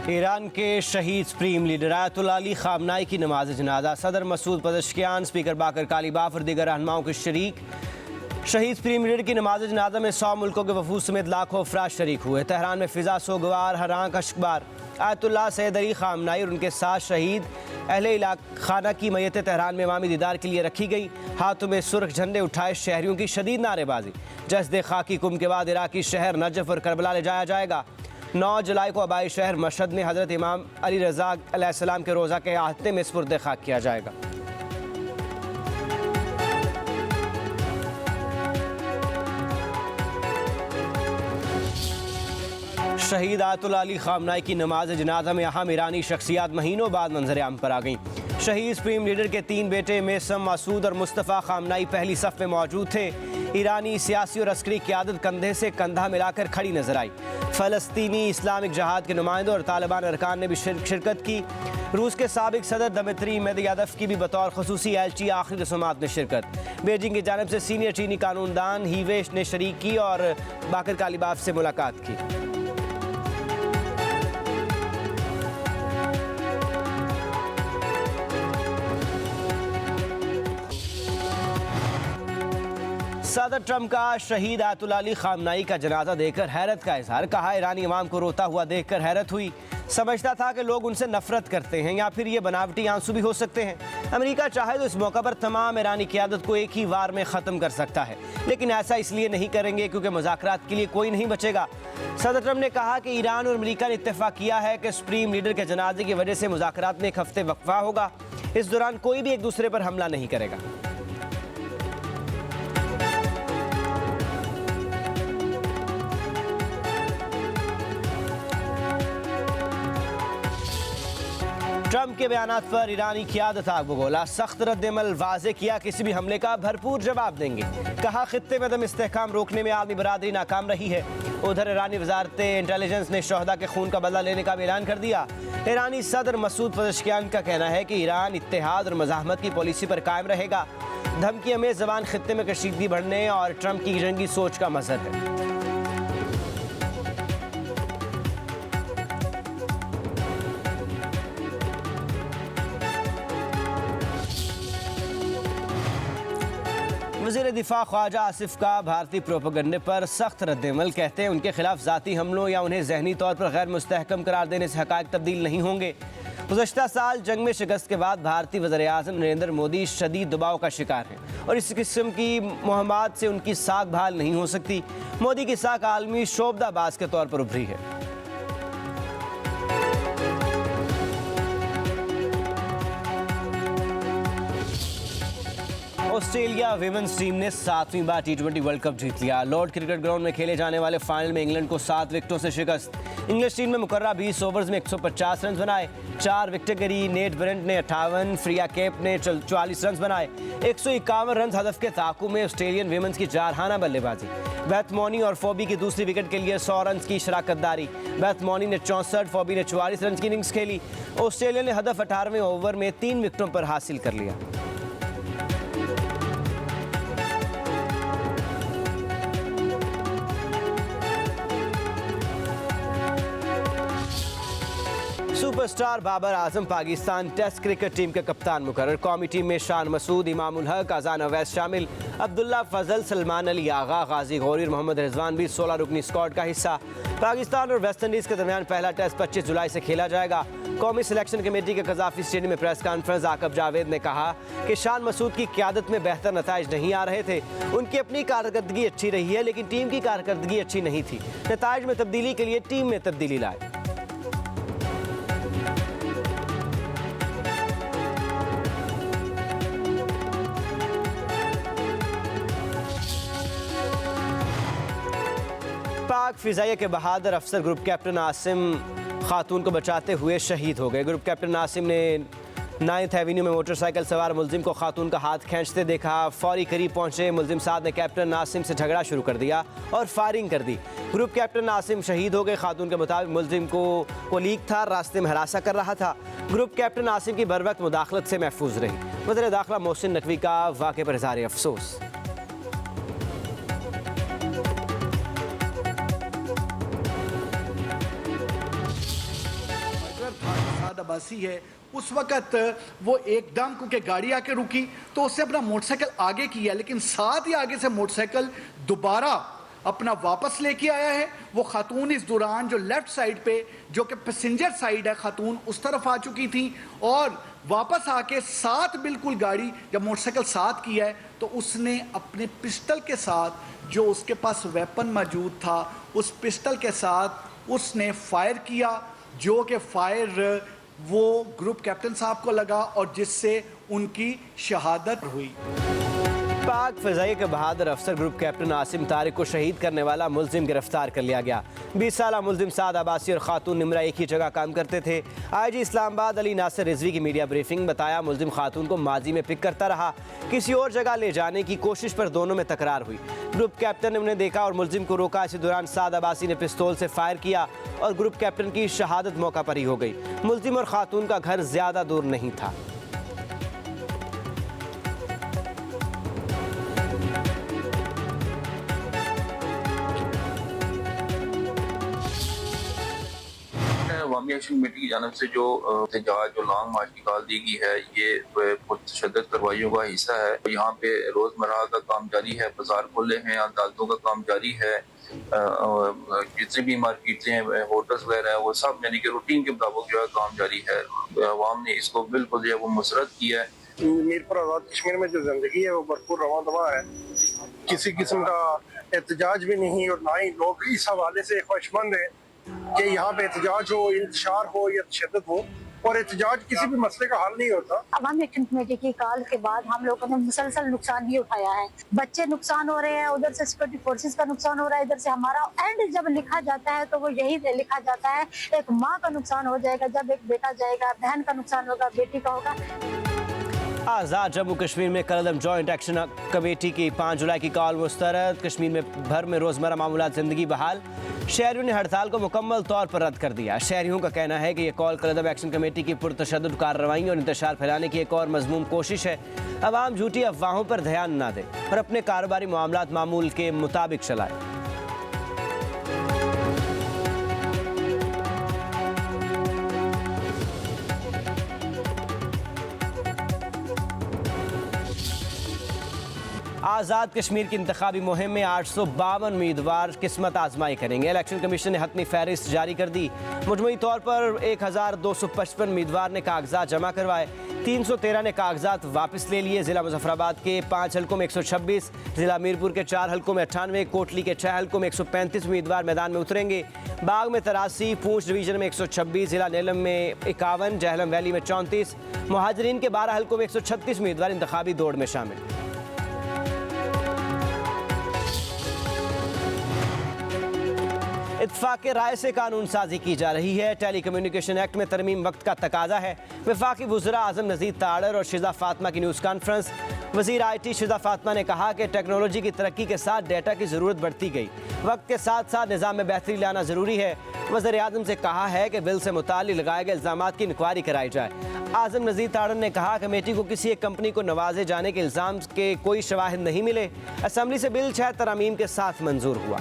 Iran के शहीद supreme leader Ayatollah Ali खामनाई की नमाज जनाजा। सदर मसूद पज़ेश्कियान, स्पीकर बाकर कालीबाफ और दीगर रहनुमाओं के शरीक। शहीद सुप्रीम लीडर की नमाज जनाजा में 100 मुल्कों के वफूद समेत लाखों अफराद शरीक हुए। तेहरान में फिजा सोगवार, हरांक अश्कबार। आयतुल्लाह सैयद अली खामनाई और उनके साथ शहीद अहले खाना की मैयत तेहरान में अवामी दीदार के लिए रखी गई। हाथों में सुर्ख झंडे उठाए शहरियों की शदीद नारेबाजी। जस्द खाकी कुम के बाद इराकी शहर नजफ और करबला ले जाया जाएगा। 9 जुलाई को आबाई शहर मशहद में हज़रत इमाम अली रज़ा अलैहिस्सलाम के रोज़ा के आहते में सुपुर्द खाक किया जाएगा। शहीद आयतुल्लाह अली खामनाई की नमाज जनाजा में अहम ईरानी शख्सियात महीनों बाद मंजर आम पर आ गईं। शहीद सुप्रीम लीडर के 3 बेटे मेसम, मासूद और मुस्तफ़ा खामनाई पहली सफ़ में मौजूद थे। ईरानी सियासी और अस्करी क़यादत कंधे से कंधा मिलाकर खड़ी नजर आई। फ़लस्तीनी इस्लामिक जहाद के नुमाइंदों और तालिबान अरकान ने भी शिरकत की। रूस के साबिक सदर दमित्री मेदयादफ की भी बतौर ख़ुसूसी एलची आखिरी रस्मात में शिरकत। बीजिंग की जानिब से सीनियर चीनी कानूनदान हीवेश ने शरीक की और बाकर कालीबाफ से मुलाकात की। सदर ट्रंप का शहीद आयतुल्लाह अली खामनाई का जनाजा देखकर हैरत का इजहार। कहा, ईरानी अवाम को रोता हुआ देखकर हैरत हुई। समझता था कि लोग उनसे नफरत करते हैं या फिर ये बनावटी आंसू भी हो सकते हैं। अमेरिका चाहे तो इस मौका पर तमाम ईरानी क़यादत को एक ही वार में ख़त्म कर सकता है, लेकिन ऐसा इसलिए नहीं करेंगे क्योंकि मुज़ाकरात के लिए कोई नहीं बचेगा। सदर ट्रंप ने कहा कि ईरान और अमेरिका ने इत्तेफाक किया है कि सुप्रीम लीडर के जनाजे की वजह से मुज़ाकरात में एक हफ्ते वक्फा होगा। इस दौरान कोई भी एक दूसरे पर हमला नहीं करेगा। ट्रंप के बयानात पर ईरानी क़यादत आग बगोला। सख्त रद्द-ए-अमल वाज़े किया, किसी भी हमले का भरपूर जवाब देंगे। कहा, खित्ते में दम इस्तेहकाम रोकने में आलमी बरादरी नाकाम रही है। उधर ईरानी वजारत इंटेलिजेंस ने शहदा के खून का बदला लेने का भी ऐलान कर दिया। ईरानी सदर मसूद पज़ेश्कियान का कहना है कि ईरान इत्तेहाद और मज़ाहमत की पॉलिसी पर कायम रहेगा। धमकियों में ज़बान खित्ते में कशीदगी बढ़ने और ट्रंप की जंगी सोच का मज़हर है। वज़ीर दिफा ख्वाजा आसिफ का भारतीय प्रोपेगंडे पर सख्त रद्द-ए-अमल। कहते हैं उनके खिलाफ ज़ाती हमलों या उन्हें जहनी तौर पर गैर मुस्तहकम करार देने से हक़ाइक़ तब्दील नहीं होंगे। गुज़श्ता साल जंग में शिकस्त के बाद भारतीय वज़ीर-ए-आज़म नरेंद्र मोदी शदीद दबाव का शिकार हैं और इस किस्म की मुहम्मत से उनकी साख बहाल नहीं हो सकती। मोदी की साख आलमी शोबदाबाज के तौर पर उभरी है। ऑस्ट्रेलिया विमेंस टीम ने 7वीं बार T20 वर्ल्ड कप जीत लिया। लॉर्ड क्रिकेट ग्राउंड में खेले जाने वाले फाइनल में इंग्लैंड को 7 विकेटों से शिकस्त। इंग्लिश टीम ने मुकर्रा 20 ओवर्स में 150 रन बनाए। 4 विकेटें गिरी। नेट ब्रेंट ने 58, फ्रिया केप ने 44 रन बनाए। 151 रन हदफ के ताक़ू में ऑस्ट्रेलियन विमेंस की जारहाना बल्लेबाजी। बेथ मोनी और फॉबी की दूसरी विकेट के लिए 100 रन की शराकतदारी। बेथ मोनी ने 64, फॉबी ने 44 रन की इनिंग्स खेली। ऑस्ट्रेलिया ने हदफ 18वें ओवर में 3 विकेटों पर हासिल कर लिया। Superstar Babar Azam Pakistan test cricket team के कप्तान मुकर्रर। कौमी टीम में शान मसूद, इमामुल हक, अजान अवैस शामिल। अब्दुल्ला फजल, सलमान अली आगा, गाजी गौरी और मोहम्मद रिजवान भी 16 रुकनी स्क्वाड का हिस्सा। पाकिस्तान और वेस्ट इंडीज़ के दरमियान पहला टेस्ट 25 जुलाई से खेला जाएगा। कौमी सिलेक्शन कमेटी के कज़ाफ़ी स्टेडियम में प्रेस कॉन्फ्रेंस आकब जावेद ने कहा कि शान मसूद की क़यादत में बेहतर नताइज नहीं आ रहे थे। उनकी अपनी कारकर्दगी अच्छी रही है, लेकिन टीम की कारकर्दगी अच्छी नहीं थी। नताइज में तब्दीली के लिए टीम में तब्दीली लाए। पाक फ़िज़ाइया के बहादुर अफसर ग्रुप कैप्टन आसिम खातून को बचाते हुए शहीद हो गए। ग्रुप कैप्टन आसिम ने 9th एवेन्यू में मोटरसाइकिल सवार मुलजिम को खातून का हाथ खींचते देखा। फौरी करीब पहुंचे मुलजिम साहब ने कैप्टन आसिम से झगड़ा शुरू कर दिया और फायरिंग कर दी। ग्रुप कैप्टन आसिम शहीद हो गए। खातून के मुताबिक मुलजिम को लीक था, रास्ते में हरासा कर रहा था। ग्रुप कैप्टन आसिम की बरवक्त मुदाखलत से महफूज रही। वज़ीर दाखिला मोहसिन नकवी का वाक़े पर इज़हार अफसोस। साद अब्बासी है, उस वक़्त वो एकदम क्योंकि गाड़ी आके रुकी तो उससे अपना मोटरसाइकिल आगे किया, लेकिन साथ ही आगे से मोटरसाइकिल दोबारा अपना वापस लेके आया है। वो खातून इस दौरान जो लेफ्ट साइड पे जो कि पैसेंजर साइड है, खातून उस तरफ आ चुकी थी और वापस आके साथ बिल्कुल गाड़ी जब मोटरसाइकिल साथ किया है तो उसने अपने पिस्टल के साथ जो उसके पास वेपन मौजूद था उस पिस्टल के साथ उसने फायर किया, जो कि फायर वो ग्रुप कैप्टन साहब को लगा और जिससे उनकी शहादत हुई। पाक फ़िज़ाई के बहादुर अफसर ग्रुप कैप्टन आसिम तारिक को शहीद करने वाला मुलजिम गिरफ्तार कर लिया गया। 20 साला मुलजिम साद अब्बासी और खातून निमरा एक ही जगह काम करते थे। IG इस्लामाबाद अली नासिर रिजवी की मीडिया ब्रीफिंग बताया, मुलजिम खातून को माजी में पिक करता रहा, किसी और जगह ले जाने की कोशिश पर दोनों में तकरार हुई। ग्रुप कैप्टन ने उन्हें देखा और मुलजिम को रोका। इसी दौरान साद अब्बासी ने पिस्तौल से फायर किया और ग्रुप कैप्टन की शहादत मौका पर ही हो गई। मुलजिम और खातून का घर ज्यादा दूर नहीं था। अवामी एक्शन कमेटी की जानब से जो एहतजाज जो लॉन्ग मार्च की कॉल दी गई है, ये पुरतशद्दद कार्रवाइयों का हिस्सा है। यहाँ पे रोजमर्रा का काम जारी है, बाजार खुले हैं, अदालतों का काम जारी है, जितनी भी मार्केटें हैं, होटल्स वगैरह है, वो सब यानी कि रूटीन के मुताबिक जो है काम जारी है। अवाम ने इसको बिल्कुल जो है वो मुसरत किया है। मीरपुर आज़ाद कश्मीर में जो जिंदगी है वो भरपूर रवां दवा है, किसी किस्म का एहतजाज भी नहीं और ना ही लोग इस हवाले से ख्वाहिशमंद है कि यहाँ पे एहतजाज हो, इंतशार हो या तशद्दुद हो, और एहतजाज किसी भी मसले का हल नहीं होता। अवामी एक्शन कमेटी की कॉल के बाद हम लोगों ने मुसलसल नुकसान ही उठाया है। बच्चे नुकसान हो रहे हैं, उधर से सिक्योरिटी फोर्सेस का नुकसान हो रहा है, इधर से हमारा एंड जब लिखा जाता है तो वो यही लिखा जाता है, एक माँ का नुकसान हो जाएगा, जब एक बेटा जाएगा, बहन का नुकसान होगा, बेटी का होगा। आज़ाद जम्मू कश्मीर में कलअदम जॉइंट एक्शन कमेटी की 5 जुलाई की कॉल मुस्तरद। कश्मीर में भर में रोज़मर्रा मामूलात ज़िंदगी बहाल। शहरियों ने हड़ताल को मुकम्मल तौर पर रद्द कर दिया। शहरियों का कहना है कि ये कॉल कलअदम एक्शन कमेटी की पुरतशद्दुद कार्रवाई और इंतशार फैलाने की एक और मज़मूम कोशिश है। अवाम झूठी अफवाहों पर ध्यान न दे और अपने कारोबारी मामलात मामूल के मुताबिक चलाए। आज़ाद कश्मीर की इंतखाबी मुहिम में 852 उम्मीदवार किस्मत आजमाई करेंगे। इलेक्शन कमीशन ने हतमी फहरिस्त जारी कर दी। मुजमई तौर पर 1255 उम्मीदवार ने कागजात जमा करवाए, 313 ने कागजात वापस ले लिए। ज़िला मुजफ्फराबाद के 5 हल्कों में 126, ज़िला मीरपुर के 4 हल्कों में 98, कोटली के 6 हल्कों में 135 उम्मीदवार मैदान में उतरेंगे। बाग में 83, पूंछ डिवीजन में 126, ज़िला नेलम में 51, जहलम वैली में 34, मुहाजिरीन के 12 हल्कों में 136 उम्मीदवार इंतखाबी दौड़ में शामिल। इत्तफाक़ राय से कानून साजी की जा रही है। टेली कम्युनिकेशन एक्ट में तरमीम वक्त का तकाजा है। वफाकी वज़रा आज़म नज़ीर ताड़र और शिज़ा फ़ातिमा की न्यूज़ कॉन्फ्रेंस। वज़ीर IT शिज़ा फ़ातिमा ने कहा कि टेक्नोलॉजी की तरक्की के साथ डेटा की ज़रूरत बढ़ती गई, वक्त के साथ साथ निज़ाम में बेहतरी लाना ज़रूरी है। वज़ीर आज़म से कहा है कि बिल से मुताल्लिक़ लगाए गए इल्ज़ामात की इंक्वायरी कराई जाए। आज़म नज़ीर ताड़र ने कहा कमेटी को किसी एक कंपनी को नवाजे जाने के इल्ज़ाम के कोई शवाहिद नहीं मिले। असम्बली से बिल 6 तरमीम के साथ मंजूर हुआ।